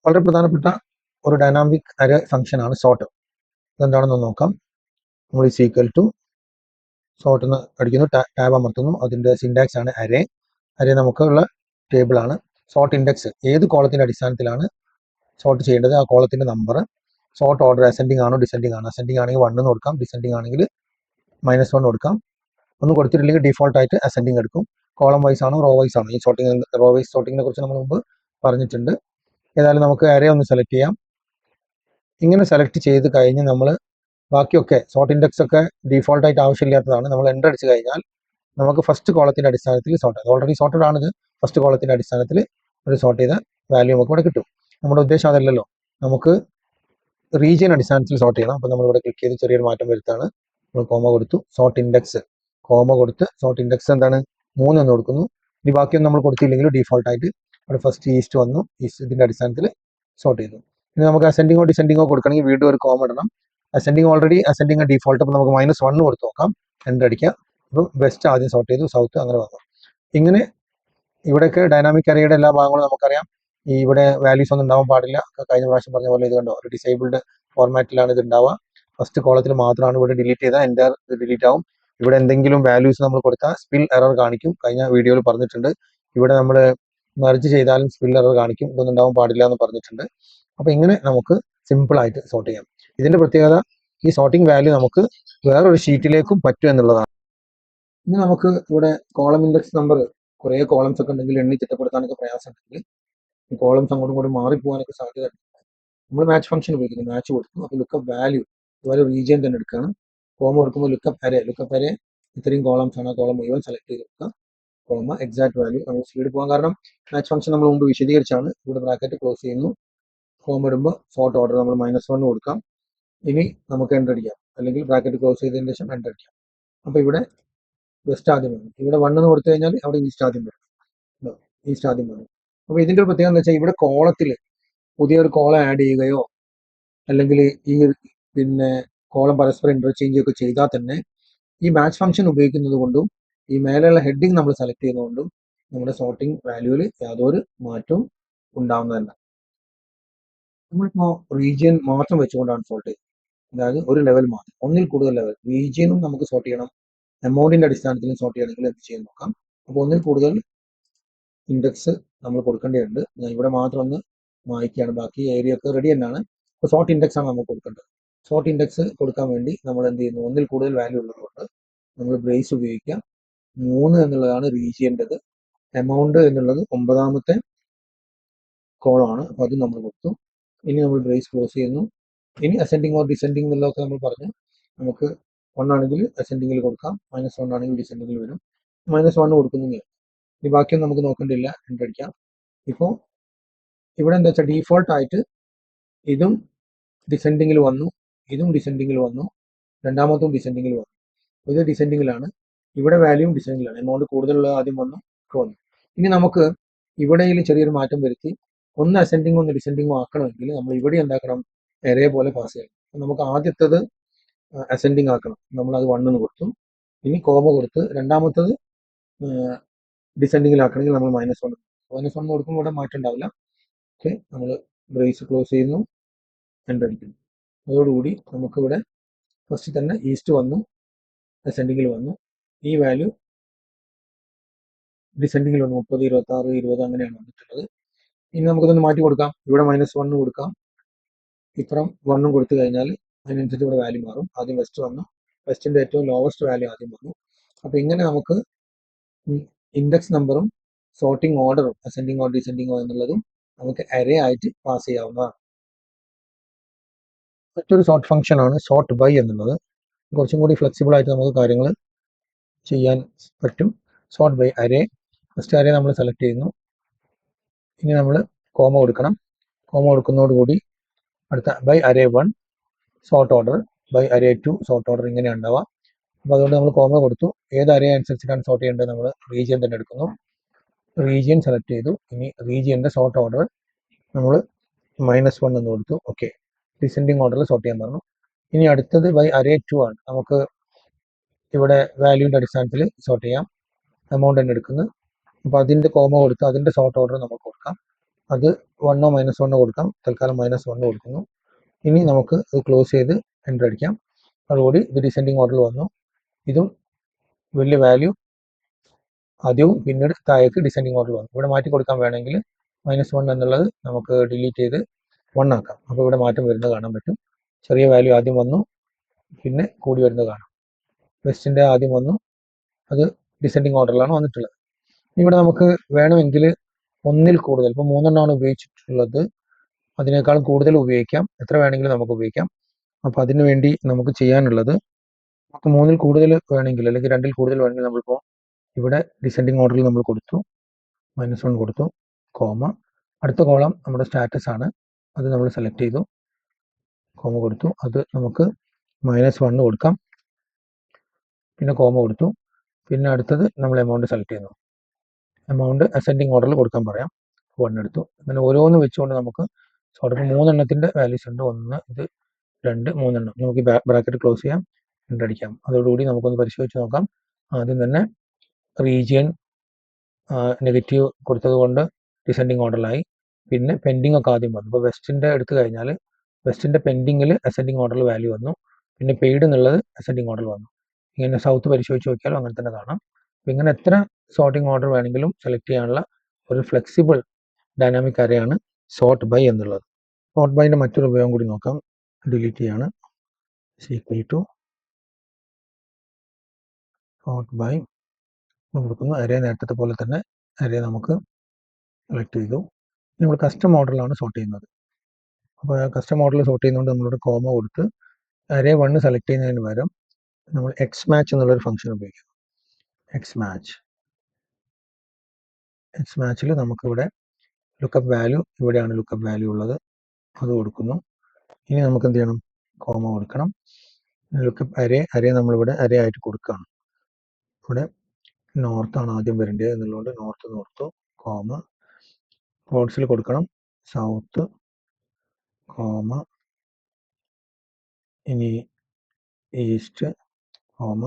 വളരെ പ്രധാനപ്പെട്ട ഒരു ഡൈനാമിക് അറേ ഫംഗ്ഷനാണ് സോർട്ട്. ഇതെന്താണെന്ന് നോക്കാം. നമ്മൾ ഈസ് ഈക്വൽ ടു സോർട്ട് എന്ന് അടിക്കുന്നു, ടാബ് അമർത്തുന്നു. അതിൻ്റെ സിൻടാക്സ് ആണ് അരേ. അരേ നമുക്കുള്ള ടേബിളാണ്. സോർട്ട് ഇൻഡെക്സ് ഏത് കോളത്തിൻ്റെ അടിസ്ഥാനത്തിലാണ് സോർട്ട് ചെയ്യേണ്ടത്, ആ കോളത്തിൻ്റെ നമ്പർ. സോർട്ട് ഓർഡർ അസെൻഡിങ് ആണോ ഡിസെൻഡിങ് ആണോ, അസെൻഡിങ് ആണെങ്കിൽ 1 എന്ന് കൊടുക്കാം, ഡിസെൻഡിങ് ആണെങ്കിൽ -1 കൊടുക്കാം. ഒന്നും കൊടുത്തിട്ടില്ലെങ്കിൽ ഡിഫോൾട്ട് ആയിട്ട് അസെൻഡിങ് എടുക്കും. കോളം വൈസ് ആണോ റോ വൈസ് ആണോ, ഈ സോർട്ടിങ് റോ വൈസ് സോർട്ടിങ്ങിനെ കുറിച്ച് നമ്മൾ മുമ്പ് പറഞ്ഞിട്ടുണ്ട്. ഏതായാലും നമുക്ക് അരേ ഒന്ന് സെലക്ട് ചെയ്യാം. ഇങ്ങനെ സെലക്ട് ചെയ്ത് കഴിഞ്ഞ് നമ്മൾ ബാക്കിയൊക്കെ സോർട്ട് ഇൻഡെക്സ് ഒക്കെ ഡിഫോൾട്ട് ആയിട്ട് ആവശ്യമില്ലാത്തതാണ്. നമ്മൾ എൻ്റർ അടിച്ച് കഴിഞ്ഞാൽ നമുക്ക് ഫസ്റ്റ് കോളത്തിൻ്റെ അടിസ്ഥാനത്തിൽ സോർട്ട്, ഓൾറെഡി സോർട്ടഡ് ആണിത്. ഫസ്റ്റ് കോളത്തിൻ്റെ അടിസ്ഥാനത്തിൽ ഒരു സോർട്ട് ചെയ്ത വാല്യൂ നമുക്ക് ഇവിടെ കിട്ടും. നമ്മുടെ ഉദ്ദേശം അതല്ലല്ലോ, നമുക്ക് റീജിയൻ അടിസ്ഥാനത്തിൽ സോർട്ട് ചെയ്യണം. അപ്പോൾ നമ്മളിവിടെ ക്ലിക്ക് ചെയ്ത് ചെറിയൊരു മാറ്റം വരുത്താണ്. നമ്മൾ കോമ കൊടുത്തു, സോർട്ട് ഇൻഡെക്സ് കോമ കൊടുത്ത് സോർട്ട് ഇൻഡെക്സ് എന്താണ് 3 എന്ന് കൊടുക്കുന്നു. ഇനി ബാക്കിയൊന്നും നമ്മൾ കൊടുത്തില്ലെങ്കിൽ ഡിഫോൾട്ട് ആയിട്ട് അവിടെ ഫസ്റ്റ് ഈസ്റ്റ് വന്നു, ഇതിൻ്റെ അടിസ്ഥാനത്തിൽ സോർട്ട് ചെയ്തു. ഇനി നമുക്ക് അസെൻഡിങ്ങോ ഡിസെൻഡിങ്ങോ കൊടുക്കണമെങ്കിൽ വീണ്ടും ഒരു കോമ ഇടണം. അസെൻഡിങ് ഓൾറെഡി അസെൻഡിങ് ഡിഫോൾട്ട്, അപ്പോൾ നമുക്ക് -1 കൊടുത്ത് നോക്കാം. എൻ്റർ അടിക്കുക. അപ്പോൾ വെസ്റ്റ് ആദ്യം സോർട്ട് ചെയ്തു, സൗത്ത് അങ്ങനെ വന്നു. ഇങ്ങനെ ഇവിടെയൊക്കെ ഡൈനാമിക് അറേയുടെ എല്ലാ ഭാഗങ്ങളും നമുക്കറിയാം. ഇവിടെ വാല്യൂസ് ഒന്നും ഉണ്ടാവാൻ പാടില്ല. കഴിഞ്ഞ പ്രാവശ്യം പറഞ്ഞ പോലെ ഇത് കണ്ടോ, ഒരു ഡിസേബിൾഡ് ഫോർമാറ്റിലാണ് ഇത് ഉണ്ടാവുക. ഫസ്റ്റ് കോളത്തിൽ മാത്രമാണ് ഇവിടെ ഡിലീറ്റ് ചെയ്താൽ എൻ്റർ ഡിലീറ്റ് ആവും. ഇവിടെ എന്തെങ്കിലും വാല്യൂസ് നമ്മൾ കൊടുത്താൽ സ്പിൽ എറർ കാണിക്കും. കഴിഞ്ഞ വീഡിയോയിൽ പറഞ്ഞിട്ടുണ്ട്. ഇവിടെ നമ്മൾ മെർജ് ചെയ്താലും സ്പിൽ എറർ കാണിക്കും. ഇതൊന്നും ഉണ്ടാവാൻ പാടില്ല എന്ന് പറഞ്ഞിട്ടുണ്ട്. അപ്പോൾ ഇങ്ങനെ നമുക്ക് സിമ്പിളായിട്ട് സോർട്ട് ചെയ്യാം. ഇതിൻ്റെ പ്രത്യേകത, ഈ സോർട്ടിംഗ് വാല്യൂ നമുക്ക് വേറൊരു ഷീറ്റിലേക്കും പറ്റും എന്നുള്ളതാണ്. ഇനി നമുക്ക് ഇവിടെ കോളം ഇൻഡെക്സ് നമ്പർ കുറേ കോളംസ് ഒക്കെ ഉണ്ടെങ്കിൽ എണ്ണി ചിട്ടപ്പെടുത്താനൊക്കെ പ്രയാസമുണ്ടെങ്കിൽ ഈ കോളംസ് അങ്ങോട്ടും ഇങ്ങോട്ടും മാറിപ്പോകാനൊക്കെ സാധ്യത ഉണ്ട്. നമ്മൾ മാച്ച് ഫംഗ്ഷൻ ഉപയോഗിക്കുന്നു, മാച്ച് കൊടുക്കുന്നു. അപ്പോൾ ലുക്കപ്പ് വാല്യൂ ഇതുപോലെ റീജിയൻ തന്നെ എടുക്കുകയാണ്. കോമ കൊടുക്കുമ്പോൾ ലുക്കപ്പ് അരേ ഇത്രയും കോളംസ് ആണ്, ആ കോളം മുഴുവൻ സെലക്ട് ചെയ്ത് കൊടുക്കുക. കോമ എക്സാക്ട് വാല്യൂ നമുക്ക് സ്പീഡ് പോകാൻ കാരണം മാച്ച് ഫംഗ്ഷൻ നമ്മൾ മുമ്പ് വിശദീകരിച്ചാണ്. ഇവിടെ ബ്രാക്കറ്റ് ക്ലോസ് ചെയ്യുന്നു. കോമ ഇടുമ്പോൾ സോർട്ട് ഓർഡർ നമ്മൾ -1 കൊടുക്കാം. ഇനി നമുക്ക് എൻ്റർ അടിക്കാം, അല്ലെങ്കിൽ ബ്രാക്കറ്റ് ക്ലോസ് ചെയ്തതിന് ശേഷം എൻ്റർ അടിക്കാം. അപ്പോൾ ഇവിടെ വെസ്റ്റ് ആദ്യം വന്നു. ഇവിടെ 1 എന്ന് കൊടുത്തു കഴിഞ്ഞാൽ അവിടെ ഈസ്റ്റ് ആദ്യം വരും, ഈസ്റ്റ് ആദ്യം വന്നു. അപ്പോൾ ഇതിൻ്റെ ഒരു പ്രത്യേകത എന്ന് വെച്ചാൽ ഇവിടെ കോളത്തിൽ പുതിയൊരു കോളം ആഡ് ചെയ്യുകയോ അല്ലെങ്കിൽ ഈ പിന്നെ കോളം പരസ്പരം ഇന്റർചേഞ്ച് ഒക്കെ ചെയ്താൽ തന്നെ ഈ മാച്ച് ഫംഗ്ഷൻ ഉപയോഗിക്കുന്നത് കൊണ്ടും ഈ മേലെയുള്ള ഹെഡിങ് നമ്മൾ സെലക്ട് ചെയ്യുന്നതുകൊണ്ടും നമ്മുടെ സോർട്ടിംഗ് വാല്യൂവിൽ യാതൊരു മാറ്റവും ഉണ്ടാവുന്നതല്ല. നമ്മളിപ്പോൾ റീജിയൻ മാത്രം വെച്ചുകൊണ്ടാണ് സോർട്ട് ചെയ്യുന്നത്. അതായത് ഒരു ലെവൽ മാത്രം, ഒന്നിൽ കൂടുതൽ ലെവൽ റീജിയനും നമുക്ക് സോർട്ട് ചെയ്യണം, എമൗണ്ടിന്റെ അടിസ്ഥാനത്തിലും സോർട്ട് ചെയ്യണമെങ്കിൽ എന്ത് ചെയ്യാൻ നോക്കാം. അപ്പോൾ ഒന്നിൽ കൂടുതൽ ഇൻഡെക്സ് നമ്മൾ കൊടുക്കേണ്ടതുണ്ട്. ഞാൻ ഇവിടെ മാത്രം ഒന്ന് മായ്ക്കുകയാണ്, ബാക്കി ഏരിയ ഒക്കെ റെഡി തന്നെയാണ്. അപ്പോൾ സോർട്ട് ഇൻഡെക്സ് ആണ് നമുക്ക് കൊടുക്കേണ്ടത്. സോർട്ട് ഇൻഡെക്സ് കൊടുക്കാൻ വേണ്ടി നമ്മൾ എന്ത് ചെയ്യുന്നു, ഒന്നിൽ കൂടുതൽ വാല്യൂ ഉള്ളതുകൊണ്ട് നമ്മൾ ബ്രേസ് ഉപയോഗിക്കാം. 3 എന്നുള്ളതാണ് റീജിയൻ്റെത്. എമൗണ്ട് എന്നുള്ളത് 9ാമത്തെ കോളമാണ്, അപ്പോൾ അത് നമ്മൾ കൊടുത്തു. ഇനി നമ്മൾ ബ്രേസ് ക്ലോസ് ചെയ്യുന്നു. ഇനി അസെൻഡിങ് ഓർ ഡിസെൻഡിങ് എന്നുള്ളതൊക്കെ നമ്മൾ പറഞ്ഞു. നമുക്ക് 1 ആണെങ്കിൽ അസെൻഡിങ്ങിൽ കൊടുക്കാം, -1 ആണെങ്കിൽ ഡിസെൻഡിങ്ങിൽ വരും. -1 കൊടുക്കുന്നു. ഇനി ബാക്കിയൊന്നും നമുക്ക് നോക്കേണ്ടില്ല, എൻ്റർ അടിക്കാം. ഇപ്പോൾ ഇവിടെ എന്താ വെച്ചാൽ ഡീഫോൾട്ട് ആയിട്ട് ഇതും ഡിസെൻഡിങ്ങിൽ വന്നു, ഇതും ഡിസെൻഡിങ്ങിൽ വന്നു, രണ്ടാമത്തും ഡിസെൻഡിങ്ങിൽ വന്നു. ഇത് ഡിസെൻഡിങ്ങിലാണ്, ഇവിടെ വാല്യൂം ഡിസെൻഡിങ്ങിലാണ്. എമൗണ്ട് കൂടുതലുള്ള ആദ്യം വന്നു. ഇനി നമുക്ക് ഇവിടെയിൽ ചെറിയൊരു മാറ്റം വരുത്തി ഒന്ന് അസെൻഡിങ് ഒന്ന് ഡിസെൻഡിങ്ങും ആക്കണമെങ്കിൽ നമ്മൾ ഇവിടെ എന്താക്കണം, എറേ പോലെ പാസ് ചെയ്യണം. നമുക്ക് ആദ്യത്തത് അസെൻഡിങ് ആക്കണം, നമ്മൾ അത് 1 എന്ന് കൊടുത്തു. ഇനി കോമ കൊടുത്ത് രണ്ടാമത്തത് ഡിസെൻഡിങ്ങിലാക്കണമെങ്കിൽ നമ്മൾ -1 കൊടുക്കുമ്പോൾ ഇവിടെ മാറ്റം ഉണ്ടാവില്ല. ഓക്കെ, നമ്മൾ ബ്രേസ് ക്ലോസ് ചെയ്യുന്നു, എൻ്റർ അടിക്കുന്നു. അതോടുകൂടി നമുക്കിവിടെ ഫസ്റ്റ് തന്നെ ഈസ്റ്റ് വന്നു, അസെൻഡിങ്ങിൽ വന്നു. ഈ വാല്യൂ ഡിസെൻഡിങ്ങിൽ വന്നു, 30, 26, 20 അങ്ങനെയാണ് വന്നിട്ടുള്ളത്. ഇനി നമുക്കിതൊന്ന് മാറ്റി കൊടുക്കാം. ഇവിടെ -1 കൊടുക്കാം. ഇപ്പുറം 1 കൊടുത്തു കഴിഞ്ഞാൽ അതിനനുസരിച്ച് ഇവിടെ വാല്യൂ മാറും. ആദ്യം വെസ്റ്റ് വന്നു, വെസ്റ്റിൻ്റെ ഏറ്റവും ലോവസ്റ്റ് വാല്യൂ ആദ്യം വന്നു. അപ്പോൾ ഇങ്ങനെ നമുക്ക് ഇൻഡെക്സ് നമ്പറും സോർട്ടിംഗ് ഓർഡറും അസെൻഡിങ്ങോ ഡിസെൻഡിങ്ങോ എന്നുള്ളതും നമുക്ക് അരേ ആയിട്ട് പാസ് ചെയ്യാവുന്നതാണ്. മറ്റൊരു സോർട്ട് ഫംഗ്ഷനാണ് സോർട്ട് ബൈ എന്നുള്ളത്. കുറച്ചും കൂടി ഫ്ലെക്സിബിൾ ആയിട്ട് നമുക്ക് കാര്യങ്ങൾ ചെയ്യാൻ പറ്റും. സോർട്ട് ബൈ അരേ, ഫസ്റ്റ് അരേ നമ്മൾ സെലക്ട് ചെയ്യുന്നു. ഇനി നമ്മൾ കോമ കൊടുക്കണം. കോമ കൊടുക്കുന്നതോടുകൂടി അടുത്ത ബൈ അരേ 1 സോർട്ട് ഓർഡർ, ബൈ അരേ 2 സോർട്ട് ഓർഡർ, ഇങ്ങനെ ഉണ്ടാവാം. അപ്പോൾ അതുകൊണ്ട് നമ്മൾ കോമ കൊടുത്തു. ഏത് അരേ അനുസരിച്ചിട്ടാണ് സോർട്ട് ചെയ്യേണ്ടത്, നമ്മൾ റീജിയൻ തന്നെ എടുക്കുന്നു. റീജിയൻ സെലക്ട് ചെയ്തു. ഇനി റീജിയൻ്റെ സോർട്ട് ഓർഡർ നമ്മൾ -1 എന്ന് കൊടുത്തു. ഓക്കെ, ഡിസെൻഡിങ് ഓർഡറിൽ സോർട്ട് ചെയ്യാൻ പറഞ്ഞു. ഇനി അടുത്തത് ബൈ അരേ 2 ആണ്. നമുക്ക് ഇവിടെ വാല്യൂവിൻ്റെ അടിസ്ഥാനത്തിൽ സോർട്ട് ചെയ്യാം. എമൗണ്ട് തന്നെ എടുക്കുന്നത്. അപ്പോൾ അതിൻ്റെ കോമ കൊടുത്ത് അതിൻ്റെ സോർട്ട് ഓർഡർ നമുക്ക് കൊടുക്കാം. അത് 1 -1 കൊടുക്കാം. തൽക്കാലം -1 കൊടുക്കുന്നു. ഇനി നമുക്ക് ഇത് ക്ലോസ് ചെയ്ത് എൻ്റർ അടിക്കാം. അതോടുകൂടി ഇത് ഡിസെൻഡിങ് ഓർഡറിൽ വന്നു. ഇതും വലിയ വാല്യൂ ആദ്യവും പിന്നീട് താഴേക്ക് ഡിസെൻഡിങ് ഓർഡറിൽ വന്നു. ഇവിടെ മാറ്റി കൊടുക്കാൻ വേണമെങ്കിൽ -1 എന്നുള്ളത് നമുക്ക് ഡിലീറ്റ് ചെയ്ത് 1 ആക്കാം. അപ്പോൾ ഇവിടെ മാറ്റം വരുന്നത് കാണാൻ പറ്റും. ചെറിയ വാല്യൂ ആദ്യം വന്നു, പിന്നെ കൂടി വരുന്നത് കാണാം. വെസ്റ്റിൻ്റെ ആദ്യം വന്നു, അത് ഡിസെൻഡിങ് ഓർഡറിലാണ് വന്നിട്ടുള്ളത്. ഇവിടെ നമുക്ക് വേണമെങ്കിൽ ഒന്നിൽ കൂടുതൽ, ഇപ്പോൾ 3 ഉപയോഗിച്ചിട്ടുള്ളത്, അതിനേക്കാളും കൂടുതൽ ഉപയോഗിക്കാം. എത്ര വേണമെങ്കിലും നമുക്ക് ഉപയോഗിക്കാം. അപ്പോൾ അതിനു വേണ്ടി നമുക്ക് ചെയ്യാനുള്ളത്, നമുക്ക് 3ൽ കൂടുതൽ വേണമെങ്കിൽ അല്ലെങ്കിൽ 2ൽ കൂടുതൽ വേണമെങ്കിൽ നമ്മളിപ്പോൾ ഇവിടെ ഡിസെൻഡിങ് ഓർഡറിൽ നമ്മൾ കൊടുത്തു, -1 കൊടുത്തു, കോമ. അടുത്ത കോളം നമ്മുടെ സ്റ്റാറ്റസ് ആണ്, അത് നമ്മൾ സെലക്ട് ചെയ്തു, കോമ കൊടുത്തു. അത് നമുക്ക് -1 കൊടുക്കാം, പിന്നെ കോമ കൊടുത്തു. പിന്നെ അടുത്തത് നമ്മൾ എമൗണ്ട് സെലക്ട് ചെയ്യുന്നു. എമൗണ്ട് അസെൻഡിങ് ഓർഡറിൽ കൊടുക്കാൻ പറയാം. 1 എടുത്തു. അങ്ങനെ ഓരോന്ന് വെച്ചുകൊണ്ട് നമുക്ക് സോർട്ട് 3 എണ്ണത്തിൻ്റെ വാല്യൂസ് ഉണ്ട്. 1, ഇത് 2, 3 എണ്ണം. നമുക്ക് ബ്രാക്കറ്റ് ക്ലോസ് ചെയ്യാം, എൻ്റർ അടിക്കാം. അതോടുകൂടി നമുക്കൊന്ന് പരിശോധിച്ച് നോക്കാം. ആദ്യം തന്നെ റീജിയൻ നെഗറ്റീവ് കൊടുത്തത് കൊണ്ട് ഡിസെൻഡിങ് ഓർഡറിലായി. പിന്നെ പെൻഡിങ് ഒക്കെ ആദ്യം വന്നു. ഇപ്പോൾ വെസ്റ്റിൻ്റെ എടുത്തു കഴിഞ്ഞാൽ വെസ്റ്റിൻ്റെ പെൻഡിങ്ങിൽ അസെൻഡിങ് ഓർഡറിൽ വാല്യൂ വന്നു, പിന്നെ പെയ്ഡ് എന്നുള്ളത് അസെൻഡിങ് ഓർഡറിൽ വന്നു. ഇങ്ങനെ സൗത്ത് പരിശോധിച്ച് നോക്കിയാലും അങ്ങനെ തന്നെ കാണാം. അപ്പോൾ ഇങ്ങനെ എത്ര സോർട്ടിംഗ് ഓർഡർ വേണമെങ്കിലും സെലക്ട് ചെയ്യാനുള്ള ഒരു ഫ്ലെക്സിബിൾ ഡൈനാമിക് അറേയാണ് സോർട്ട് ബൈ എന്നുള്ളത്. സോർട്ട് ബൈൻ്റെ മറ്റൊരു ഉപയോഗം കൂടി നോക്കാം. ഡിലീറ്റ് ചെയ്യാണ്. ഈക്വൽ ടു സോർട്ട് ബൈ കൊടുക്കുന്നു. അരേ നേരത്തെ പോലെ തന്നെ അരേ നമുക്ക് സെലക്ട് ചെയ്തു. നമ്മൾ കസ്റ്റം ഓർഡറിലാണ് സോർട്ട് ചെയ്യുന്നത്. അപ്പോൾ കസ്റ്റം ഓർഡറിൽ സോർട്ട് ചെയ്യുന്നതുകൊണ്ട് നമ്മളിവിടെ കോമ കൊടുത്ത് അരേ 1 സെലക്ട് ചെയ്യുന്നതിന് പകരം നമ്മൾ എക്സ് മാച്ച് എന്നുള്ളൊരു ഫംഗ്ഷൻ ഉപയോഗിക്കും. എക്സ് മാച്ചിൽ നമുക്കിവിടെ ലുക്കപ്പ് വാല്യൂ, ഇവിടെയാണ് ലുക്കപ്പ് വാല്യൂ ഉള്ളത്, അത് കൊടുക്കുന്നു. ഇനി നമുക്ക് എന്ത് ചെയ്യണം? കോമ കൊടുക്കണം. ലുക്കപ്പ് അരേ നമ്മളിവിടെ അരേ ആയിട്ട് കൊടുക്കുകയാണ്. ഇവിടെ നോർത്താണ് ആദ്യം വരേണ്ടത് എന്നുള്ളതുകൊണ്ട് നോർത്ത് കൊടുത്തു, കോമ. കോഡ്സിൽ കൊടുക്കണം സൗത്ത്, കോമ. ഇനി ഈസ്റ്റ്, കോമ,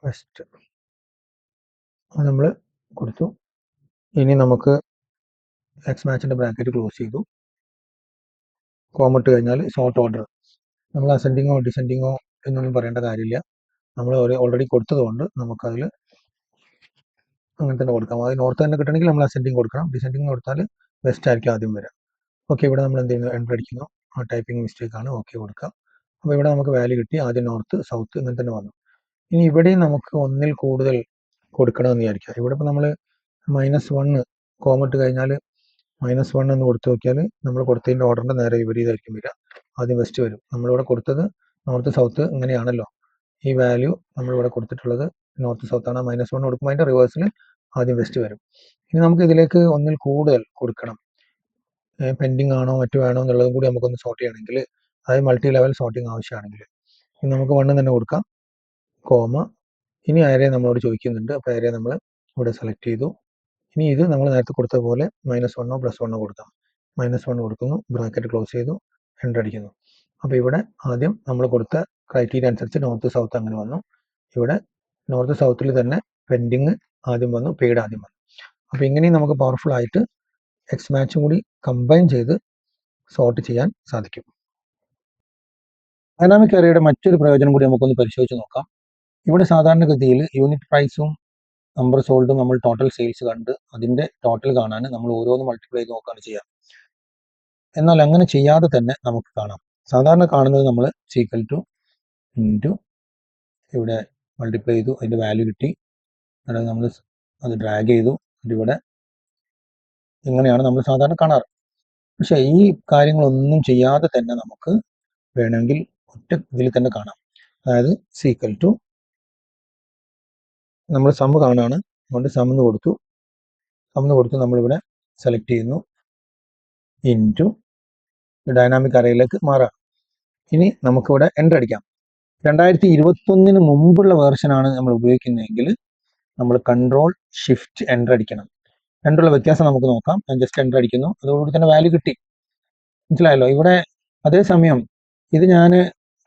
വെസ്റ്റ്. അത് നമ്മൾ കൊടുത്തു. ഇനി നമുക്ക് എക്സ് മാച്ചിൻ്റെ ബ്രാക്കറ്റ് ക്ലോസ് ചെയ്തു, കോമ ഇട്ട് കഴിഞ്ഞാൽ സോർട്ട് ഓർഡർ. നമ്മൾ അസെൻഡിങ്ങോ ഡിസെൻഡിങ്ങോ എന്നൊന്നും പറയേണ്ട കാര്യമില്ല. നമ്മൾ ഓൾറെഡി കൊടുത്തതുകൊണ്ട് നമുക്കതിൽ അങ്ങനെ തന്നെ കൊടുക്കാം. അത് നോർത്ത് തന്നെ കിട്ടണമെങ്കിൽ നമ്മൾ അസെൻഡിങ് കൊടുക്കണം. ഡിസെൻഡിങ് കൊടുത്താൽ വെസ്റ്റ് ആയിരിക്കും ആദ്യം വരാം. ഓക്കെ, ഇവിടെ നമ്മൾ എന്ത് ചെയ്യുന്നു? എൻ്റർ അടിക്കുന്നു. ടൈപ്പിംഗ് മിസ്റ്റേക്ക് ആണ്, ഓക്കെ കൊടുക്കാം. അപ്പോൾ ഇവിടെ നമുക്ക് വാല്യൂ കിട്ടി. ആദ്യം നോർത്ത്, സൗത്ത് ഇങ്ങനെ തന്നെ വന്നു. ഇനി ഇവിടെയും നമുക്ക് ഒന്നിൽ കൂടുതൽ കൊടുക്കണമെന്ന് വിചാരിക്കാം. ഇവിടെ ഇപ്പോൾ നമ്മൾ -1 കോമ ഇട്ട് കഴിഞ്ഞാൽ -1 എന്ന് കൊടുത്തു നോക്കിയാൽ നമ്മൾ കൊടുത്തതിൻ്റെ ഓർഡറിൻ്റെ നേരെ വിപരീതമായിരിക്കും വരിക. ആദ്യം വെസ്റ്റ് വരും. നമ്മളിവിടെ കൊടുത്തത് നോർത്ത് സൗത്ത് ഇങ്ങനെയാണല്ലോ. ഈ വാല്യൂ നമ്മളിവിടെ കൊടുത്തിട്ടുള്ളത് നോർത്ത് സൗത്ത് ആണ്. -1 കൊടുക്കുമ്പോൾ അതിൻ്റെ റിവേഴ്സിൽ ആദ്യം വെസ്റ്റ് വരും. ഇനി നമുക്ക് ഇതിലേക്ക് ഒന്നിൽ കൂടുതൽ കൊടുക്കണം, പെൻഡിങ് ആണോ മറ്റു വേണോ എന്നുള്ളതും കൂടി നമുക്കൊന്ന് സോർട്ട് ചെയ്യണമെങ്കിൽ, അതായത് മൾട്ടി ലെവൽ സോർട്ടിങ് ആവശ്യമാണെങ്കിൽ ഇനി നമുക്ക് 1 തന്നെ കൊടുക്കാം, കോമ. ഇനി അരേ നമ്മളോട് ചോദിക്കുന്നുണ്ട്. അപ്പോൾ അരേ നമ്മൾ ഇവിടെ സെലക്ട് ചെയ്തു. ഇനി ഇത് നമ്മൾ നേരത്തെ കൊടുത്ത പോലെ -1 +1 കൊടുക്കാം. -1 കൊടുക്കുന്നു, ബ്രാക്കറ്റ് ക്ലോസ് ചെയ്തു, എൻ്റർ അടിക്കുന്നു. അപ്പോൾ ഇവിടെ ആദ്യം നമ്മൾ കൊടുത്ത ക്രൈറ്റീരിയ അനുസരിച്ച് നോർത്ത് സൗത്ത് അങ്ങനെ വന്നു. ഇവിടെ നോർത്ത് സൗത്തിൽ തന്നെ പെൻഡിങ് ആദ്യം വന്നു, പെയ്ഡ് ആദ്യം വന്നു. അപ്പോൾ ഇങ്ങനെയും നമുക്ക് പവർഫുൾ ആയിട്ട് എക്സ് മാച്ചും കൂടി കമ്പൈൻ ചെയ്ത് സോർട്ട് ചെയ്യാൻ സാധിക്കും. ഡൈനാമിക് അറേയുടെ മറ്റൊരു പ്രയോജനം കൂടി നമുക്കൊന്ന് പരിശോധിച്ച് നോക്കാം. ഇവിടെ സാധാരണഗതിയിൽ യൂണിറ്റ് പ്രൈസും നമ്പർ സോൾഡും നമ്മൾ ടോട്ടൽ സെയിൽസ് കണ്ട് അതിൻ്റെ ടോട്ടൽ കാണാൻ നമ്മൾ ഓരോന്ന് മൾട്ടിപ്ലൈ ചെയ്ത് നോക്കുകയാണ് ചെയ്യുക. എന്നാൽ അങ്ങനെ ചെയ്യാതെ തന്നെ നമുക്ക് കാണാം. സാധാരണ കാണുന്നത് നമ്മൾ ഈക്വൽ ടു ഇൻറ്റു ഇവിടെ മൾട്ടിപ്ലൈ ചെയ്തു, അതിൻ്റെ വാല്യൂ കിട്ടി, അതായത് നമ്മൾ അത് ഡ്രാഗ് ചെയ്തു, അതിവിടെ ഇങ്ങനെയാണ് നമ്മൾ സാധാരണ കാണാറ്. പക്ഷേ ഈ കാര്യങ്ങളൊന്നും ചെയ്യാതെ തന്നെ നമുക്ക് വേണമെങ്കിൽ ഒറ്റ ഇതിൽ തന്നെ കാണാം. അതായത് ഈക്വൽ ടു നമ്മൾ സമ്മ് കാണാണ്, അതുകൊണ്ട് സമ്മ് കൊടുത്തു നമ്മളിവിടെ സെലക്ട് ചെയ്യുന്നു, ഇൻറ്റു ഡൈനാമിക് അറേയിലേക്ക് മാറാം. ഇനി നമുക്കിവിടെ എൻ്റർ അടിക്കാം. 2021 മുമ്പുള്ള വേർഷനാണ് നമ്മൾ ഉപയോഗിക്കുന്നതെങ്കിൽ നമ്മൾ കൺട്രോൾ ഷിഫ്റ്റ് എൻ്റർ അടിക്കണം. രണ്ടുള്ള വ്യത്യാസം നമുക്ക് നോക്കാം. ഞാൻ ജസ്റ്റ് എൻ്റർ അടിക്കുന്നു, അതോടുകൂടി തന്നെ വാല്യൂ കിട്ടി. മനസ്സിലായല്ലോ? ഇവിടെ അതേസമയം ഇത് ഞാൻ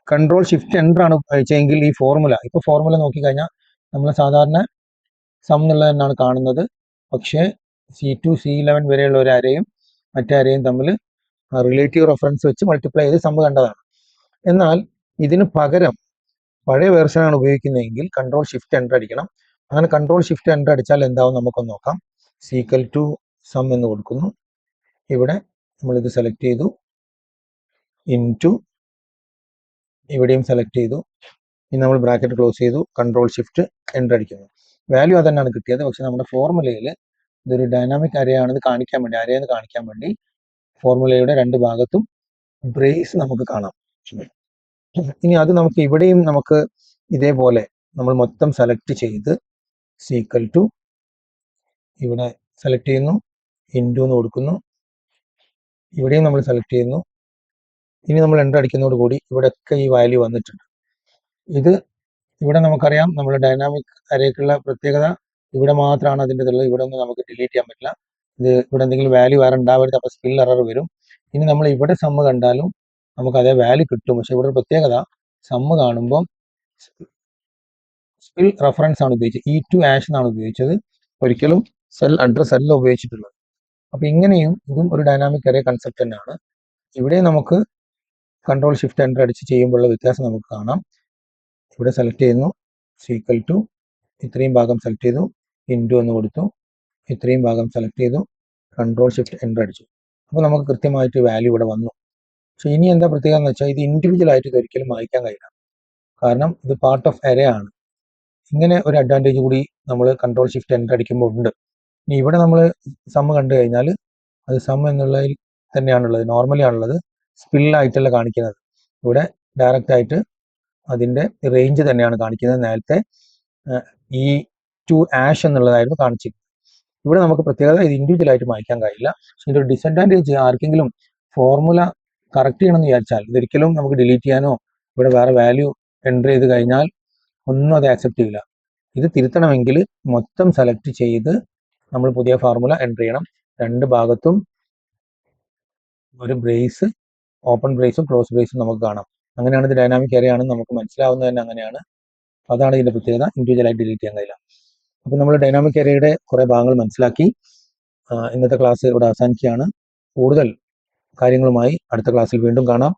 കൺട്രോൾ ഷിഫ്റ്റ് എൻ്റർ ആണ് അയച്ചെങ്കിൽ ഈ ഫോർമുല, ഇപ്പോൾ ഫോർമുല നോക്കിക്കഴിഞ്ഞാൽ നമ്മൾ സാധാരണ സം എന്നുള്ളത് തന്നെയാണ് കാണുന്നത്. പക്ഷേ C2 C11 വരെയുള്ള ഒരു അരയും മറ്റേ അരയും തമ്മിൽ റിലേറ്റീവ് റെഫറൻസ് വെച്ച് മൾട്ടിപ്ലൈ ചെയ്ത് സം കണ്ടതാണ്. എന്നാൽ ഇതിന് പകരം പഴയ വേർഷനാണ് ഉപയോഗിക്കുന്നതെങ്കിൽ കൺട്രോൾ ഷിഫ്റ്റ് എൻ്റർ അടിക്കണം. അങ്ങനെ കൺട്രോൾ ഷിഫ്റ്റ് എൻ്റർ അടിച്ചാൽ എന്താവും നമുക്കൊന്ന് നോക്കാം. സീക്വൽ ടു സം എന്ന് കൊടുക്കുന്നു. ഇവിടെ നമ്മളിത് സെലക്ട് ചെയ്തു, ഇൻറ്റു ഇവിടെയും സെലക്ട് ചെയ്തു. ഇനി നമ്മൾ ബ്രാക്കറ്റ് ക്ലോസ് ചെയ്തു, കൺട്രോൾ ഷിഫ്റ്റ് എൻ്റർ അടിക്കുന്നു. വാല്യൂ അതന്നെയാണ് കിട്ടിയത്. പക്ഷെ നമ്മുടെ ഫോർമുലയിൽ ഇതൊരു ഡൈനാമിക് അരയാണെന്ന് കാണിക്കാൻ വേണ്ടി, അരയെന്ന് കാണിക്കാൻ വേണ്ടി ഫോർമുലയുടെ രണ്ട് ഭാഗത്തും ബ്രേസ് നമുക്ക് കാണാം. ഇനി അത് നമുക്ക് ഇവിടെയും നമുക്ക് ഇതേപോലെ നമ്മൾ മൊത്തം സെലക്ട് ചെയ്ത് സീക്വൽ ടു ഇവിടെ സെലക്ട് ചെയ്യുന്നു, ഇൻറ്റു എന്ന് കൊടുക്കുന്നു. ഇവിടെയും നമ്മൾ സെലക്ട് ചെയ്യുന്നു. ഇനി നമ്മൾ എൻ്റർ അടിക്കുന്നതോടുകൂടി ഇവിടെയൊക്കെ ഈ വാല്യൂ വന്നിട്ടുണ്ട്. ഇത് ഇവിടെ നമുക്കറിയാം നമ്മൾ ഡൈനാമിക് അരയ്ക്കുള്ള പ്രത്യേകത ഇവിടെ മാത്രമാണ് അതിൻ്റെ ഉള്ളത്. ഇവിടെ ഒന്നും നമുക്ക് ഡിലീറ്റ് ചെയ്യാൻ പറ്റില്ല. ഇത് ഇവിടെ എന്തെങ്കിലും വാല്യൂ വേറെ ഉണ്ടാവരുത്, അപ്പോൾ സ്പിൽ എറർ വരും. ഇനി നമ്മൾ ഇവിടെ സമ്മ് കണ്ടാലും നമുക്ക് അതേ വാല്യൂ കിട്ടും. പക്ഷെ ഇവിടെ പ്രത്യേകത സമ്മ് കാണുമ്പോൾ സ്പിൽ റെഫറൻസ് ആണ് ഉപയോഗിച്ചത്, E2 ആഷ് എന്നാണ് ഉപയോഗിച്ചത്, ഒരിക്കലും സെൽ അഡ്രസ് അല്ല ഉപയോഗിച്ചിട്ടുള്ളത്. അപ്പോൾ ഇങ്ങനെയും ഇതും ഒരു ഡൈനാമിക് അറേ കൺസെപ്റ്റ് തന്നെയാണ്. ഇവിടെ നമുക്ക് കൺട്രോൾ ഷിഫ്റ്റ് എൻ്റർ അടിച്ച് ചെയ്യുമ്പോഴുള്ള വ്യത്യാസം നമുക്ക് കാണാം. ഇവിടെ സെലക്ട് ചെയ്യുന്നു, സീക്വൽ ടു ഇത്രയും ഭാഗം സെലക്ട് ചെയ്തു, ഇൻറ്റു എന്ന് കൊടുത്തു, ഇത്രയും ഭാഗം സെലക്ട് ചെയ്തു, കൺട്രോൾ ഷിഫ്റ്റ് എൻ്റർ അടിച്ചു. അപ്പോൾ നമുക്ക് കൃത്യമായിട്ട് വാല്യൂ ഇവിടെ വന്നു. പക്ഷേ ഇനി എന്താ പ്രത്യേകത എന്ന് വെച്ചാൽ ഇത് ഇൻഡിവിജ്വൽ ആയിട്ട് ഇത് ഒരിക്കലും വായിക്കാൻ കഴിയില്ല. കാരണം ഇത് പാർട്ട് ഓഫ് അറേ ആണ്. ഇങ്ങനെ ഒരു അഡ്വാൻറ്റേജ് കൂടി നമ്മൾ കൺട്രോൾ ഷിഫ്റ്റ് എൻ്റർ അടിക്കുമ്പോൾ ഉണ്ട്. ഇനി ഇവിടെ നമ്മൾ സമ്മ് കണ്ടു കഴിഞ്ഞാൽ അത് സം എന്നുള്ളതിൽ തന്നെയാണുള്ളത്, നോർമലി ആണുള്ളത്, സ്പില്ലായിട്ടല്ല കാണിക്കുന്നത്. ഇവിടെ ഡയറക്റ്റ് ആയിട്ട് അതിൻ്റെ റേഞ്ച് തന്നെയാണ് കാണിക്കുന്നത്. നേരത്തെ E2 ആഷ് എന്നുള്ളതായിരുന്നു കാണിച്ചിരുന്നത്. ഇവിടെ നമുക്ക് പ്രത്യേകത ഇത് ഇൻഡിവിജ്വൽ ആയിട്ട് വായിക്കാൻ കഴിയില്ല. ഇതിൻ്റെ ഒരു ഡിസഡ്വാൻറ്റേജ്, ആർക്കെങ്കിലും ഫോർമുല കറക്റ്റ് ചെയ്യണമെന്ന് വിചാരിച്ചാൽ ഇതൊരിക്കലും നമുക്ക് ഡിലീറ്റ് ചെയ്യാനോ ഇവിടെ വേറെ വാല്യൂ എൻ്റർ ചെയ്ത് കഴിഞ്ഞാൽ ഒന്നും അത് ആക്സെപ്റ്റ് ചെയ്യില്ല. ഇത് തിരുത്തണമെങ്കിൽ മൊത്തം സെലക്ട് ചെയ്ത് നമ്മൾ പുതിയ ഫോർമുല എൻ്റർ ചെയ്യണം. രണ്ട് ഭാഗത്തും ഒരു ബ്രേസ്, ഓപ്പൺ ബ്രേസും ക്ലോസ് ബ്രേസും നമുക്ക് കാണാം. അങ്ങനെയാണ് ഇത് ഡൈനാമിക് അറേ ആണെന്ന് നമുക്ക് മനസ്സിലാവുന്നത് തന്നെ അങ്ങനെയാണ്. അതാണ് ഇതിൻ്റെ പ്രത്യേകത, ഇൻഡിവിജ്വലായിട്ട് ഡിലീറ്റ് ചെയ്യാൻ കഴിയില്ല. അപ്പോൾ നമ്മൾ ഡൈനാമിക് അറേയുടെ കുറേ ഭാഗങ്ങൾ മനസ്സിലാക്കി. ഇന്നത്തെ ക്ലാസ് ഇവിടെ അവസാനിക്കുകയാണ്. കൂടുതൽ കാര്യങ്ങളുമായി അടുത്ത ക്ലാസ്സിൽ വീണ്ടും കാണാം.